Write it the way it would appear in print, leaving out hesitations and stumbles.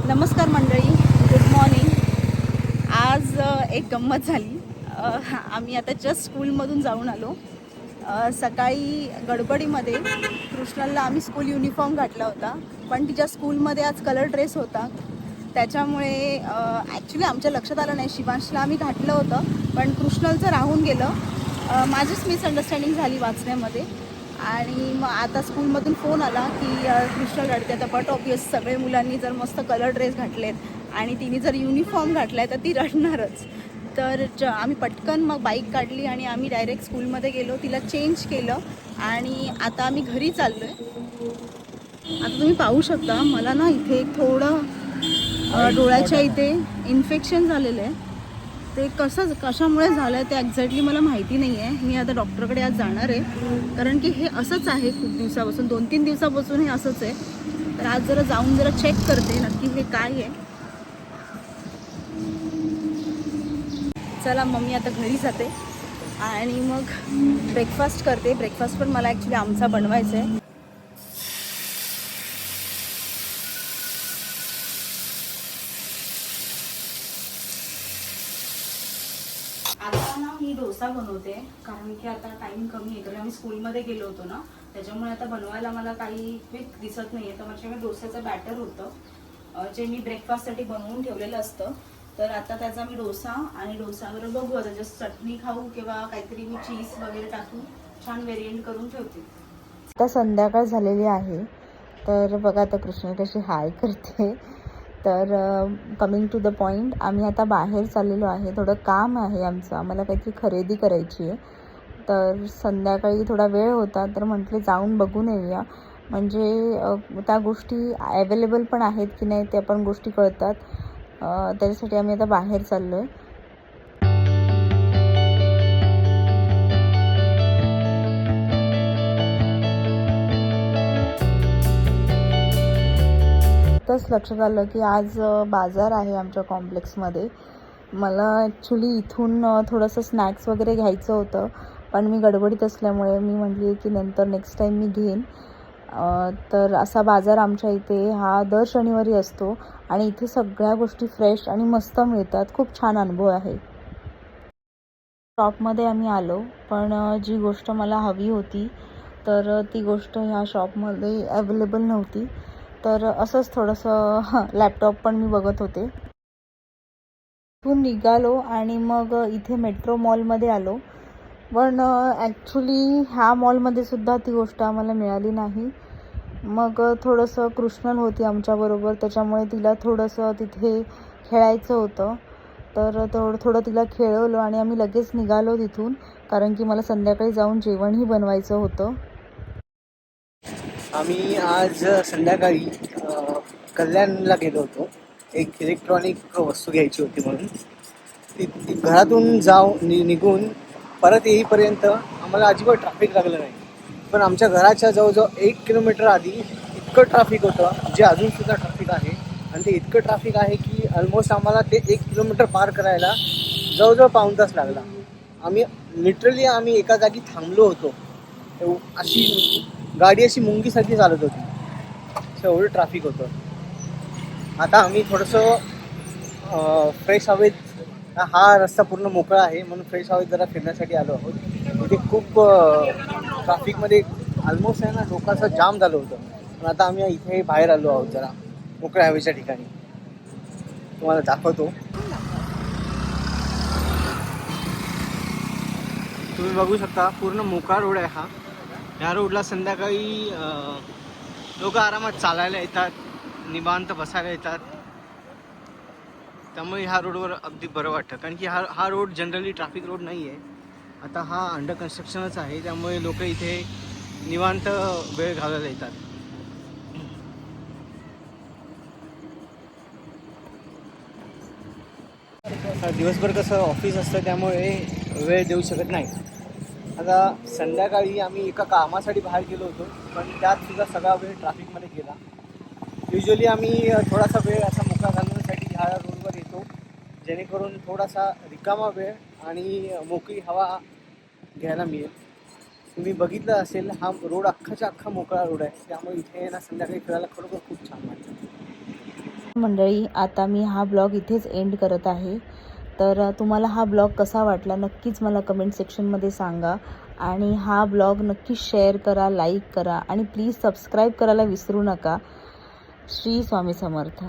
नमस्कार मंडळी, good morning. आज एक गंमत झाली. आम्ही आता जस्ट स्कूलमधून जाऊन आलो. सकाळी गडबडीमध्ये कृष्णाला आम्ही स्कूल युनिफॉर्म घातला होता, पण तिच्या स्कूलमध्ये आज कलर ड्रेस होता. त्याच्यामुळे ॲक्च्युली आमच्या लक्षात आलं नाही. शिवांशला आम्ही घातलं होतं, पण कृष्णाचं राहून गेलं. माझीच मिसअंडरस्टँडिंग झाली वाचण्यामध्ये. आणि मग आता स्कूलमधून फोन आला की कृष्णा रडते. आता बट ऑब्वियस सगळे मुलांनी जर मस्त कलर ड्रेस घातलेत आणि तिने जर युनिफॉर्म घातला आहे तर ती रडणारच. तर आम्ही पटकन मग बाईक काढली आणि आम्ही डायरेक्ट स्कूलमध्ये गेलो, तिला चेंज केलं आणि आता आम्ही घरी चाललो आहे. आता तुम्ही पाहू शकता, मला ना इथे एक थोडं डोळ्याच्या इथे इन्फेक्शन झालेलं आहे. ते कशामुळे झालं आहे ते एक्झॅक्टली मला माहिती नाही आहे. मी आता डॉक्टरकडे आज जाणार आहे, कारण की हे असंच आहे खूप दिवसापासून, 2-3 दिवसापासून हे असंच आहे. तर आज जरा चेक करते नक्की हे काय आहे. चला, मग मी आता घरी जाते आणि मग ब्रेकफास्ट करते. ब्रेकफास्ट पण मला ॲक्च्युली आमचा बनवायचा आहे. आता ना मी डोसा बनवते, कारण की आता टाइम कमी आहे. कारण आम्ही स्कूलमध्ये गेलो होतो ना, त्याच्यामुळे आता बनवायला मला काही क्विक दिसत नाही आहे. तर माझ्याकडे डोस्याचं बॅटर होतं, जे मी ब्रेकफास्टसाठी बनवून ठेवलेलं असतं. तर आता त्याचा मी डोसा आणि डोसावर बघू आता जस्ट चटणी खाऊ किंवा काहीतरी मी चीज वगैरे टाकून छान व्हेरियंट करून ठेवते. आता संध्याकाळ झालेली आहे. तर बघा आता कृष्ण कशी हाय करते. तर कमिंग टू द पॉईंट, आम्ही आता बाहेर चाललेलो आहे. थोडं काम आहे आमचं, आम्हाला काहीतरी खरेदी करायची आहे. तर संध्याकाळी थोडा वेळ होता, तर म्हटले जाऊन बघून येऊया. म्हणजे त्या गोष्टी ॲवेलेबल पण आहेत की नाही त्या पण गोष्टी कळतात. त्याच्यासाठी आम्ही आता बाहेर चाललो आहे. आत्ताच लक्षात आलं की आज बाजार आहे आमच्या कॉम्प्लेक्समध्ये. मला ॲक्च्युली इथून थोडंसं स्नॅक्स वगैरे घ्यायचं होतं, पण मी गडबडीत असल्यामुळे मी म्हटली की नंतर नेक्स्ट टाईम मी घेईन. तर असा बाजार आमच्या इथे हा दर शनिवारी असतो आणि इथे सगळ्या गोष्टी फ्रेश आणि मस्त मिळतात. खूप छान अनुभव आहे. शॉपमध्ये आम्ही आलो, पण जी गोष्ट मला हवी होती तर ती गोष्ट ह्या शॉपमध्ये अवेलेबल नव्हती. तर असंच थोडंसं लॅपटॉप पण मी बघत होते. तिथून निघालो आणि मग इथे मेट्रो मॉलमध्ये आलो, पण ॲक्च्युली ह्या मॉलमध्ये सुद्धा ती गोष्ट आम्हाला मिळाली नाही. मग थोडंसं कृष्णल होती आमच्याबरोबर, त्याच्यामुळे तिला थोडंसं तिथे खेळायचं होतं. तर थोडं तिला खेळवलं आणि आम्ही लगेच निघालो तिथून, कारण की मला संध्याकाळी जाऊन जेवणही बनवायचं होतं. आम्ही आज संध्याकाळी कल्याणला गेलो होतो. एक इलेक्ट्रॉनिक वस्तू घ्यायची होती म्हणून. ती घरातून निघून परत येईपर्यंत आम्हाला अजिबात ट्रॅफिक लागलं नाही. पण आमच्या घराच्या जवळजवळ 1 किलोमीटर आधी इतकं ट्रॅफिक होतं, जे अजूनसुद्धा ट्रॅफिक आहे. आणि ते इतकं ट्रॅफिक आहे की ऑलमोस्ट आम्हाला ते 1 किलोमीटर पार करायला जवळजवळ पाऊण तास लागला. आम्ही एका जागी थांबलो होतो. अशी गाडी अशी मुंगीसारखी चालत होती, एवढं ट्रॅफिक होतं. आता आम्ही थोडंसं फ्रेश हवेत, हा रस्ता पूर्ण मोकळा आहे म्हणून फ्रेश हवेत जरा फिरण्यासाठी आलो आहोत. इथे खूप ट्रॅफिकमध्ये ऑलमोस्ट आहे ना लोकांचं जाम झालं होतं. पण आता आम्ही इथे बाहेर आलो आहोत जरा मोकळ्या हवेच्या ठिकाणी. तुम्हाला दाखवतो. तुम्ही बघू शकता पूर्ण मोकळा रोड आहे हा. ह्या रोडला संध्याकाळी लोक आरामात चालायला येतात, निवांत बसायला येतात. त्यामुळे ह्या रोडवर अगदी बरं वाटतं, कारण की हा रोड जनरली ट्रॅफिक रोड नाही आहे. आता हा अंडर कन्स्ट्रक्शनच आहे, त्यामुळे लोक इथे निवांत वेळ घालवायला येतात. दिवसभर कसं ऑफिस असतं, त्यामुळे वेळ देऊ शकत नाही. आता संध्याकाळी आम्ही एका कामासाठी बाहेर गेलो होतो, पण त्यातसुद्धा सगळा वेळ ट्रॅफिकमध्ये गेला. युजली आम्ही थोडासा वेळ असा मोकळा घालवण्यासाठी ह्या रोडवर येतो, जेणेकरून थोडासा रिकामा वेळ आणि मोकळी हवा घ्यायला मिळेल. तुम्ही बघितलं असेल, हा रोड अख्खाच्या अख्खा मोकळा रोड आहे, त्यामुळे इथे ना संध्याकाळी फिरायला खरोखर खूप छान वाटतं. मंडळी, आता मी हा ब्लॉग इथेच एंड करत आहे. तर तुम्हाला हा ब्लॉग कसा वाटला नक्कीच मला कमेंट सेक्शनमध्ये सांगा. आणि हा ब्लॉग नक्की शेअर करा, लाईक करा आणि प्लीज सबस्क्राईब करायला विसरू नका. श्री स्वामी समर्थ.